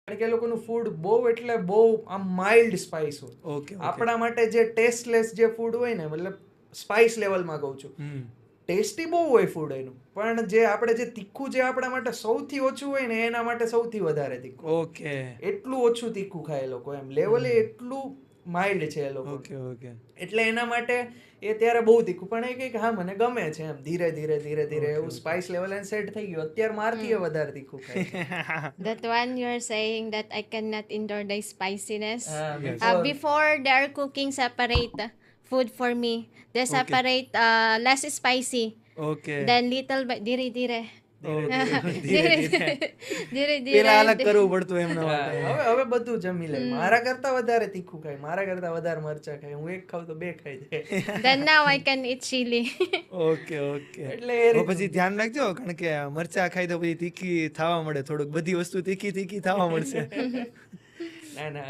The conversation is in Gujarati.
કારણ કે એ લોકોનું ફૂડ બહુ એટલે બહુ આમ માઇલ્ડ સ્પાઇસ હોય. ઓકે આપણા માટે જે ટેસ્ટલેસ જે ફૂડ હોય ને, મતલબ સ્પાઇસ લેવલમાં કહું છું, ટેસ્ટી બહુ હોય ફૂડ એનું, પણ જે આપણે જે તીખું જે આપણા માટે સૌથી ઓછું હોય ને એના માટે સૌથી વધારે તીખું. ઓકે એટલું ઓછું તીખું ખાય એ લોકો, એમ લેવલે એટલું માઇલ્ડ છે એ લોકો. ઓકે એટલે એના માટે એ ત્યારે બહુ તીખું, પણ એ કંઈક હા મને ગમે છે એમ, ધીરે ધીરે એવું સ્પાઇસ લેવલ એને સેટ થઈ ગયું. અત્યારે મારથી એ વધારે તીખું ખાય. That one you're saying that I cannot endure the spiciness. Yes. Before they are cooking separate food for me. They separate less spicy. Okay Then little by dire. Dire. પેલા અલગ કરવું પડતું એમના માટે. હવે બધું જમી લે. મારા કરતા વધારે તીખું ખાય, મારા કરતા વધારે મરચા ખાય. હું એક ખાઉં તો બે ખાઈ જાય. Then now I can eat chili. Okay એટલે એ રીતનું. પછી ધ્યાન રાખજો, કારણ કે મરચા ખાઈ તો પછી તીખી થવા મળે, થોડુંક બધી વસ્તુ તીખી થવા મળશે. ના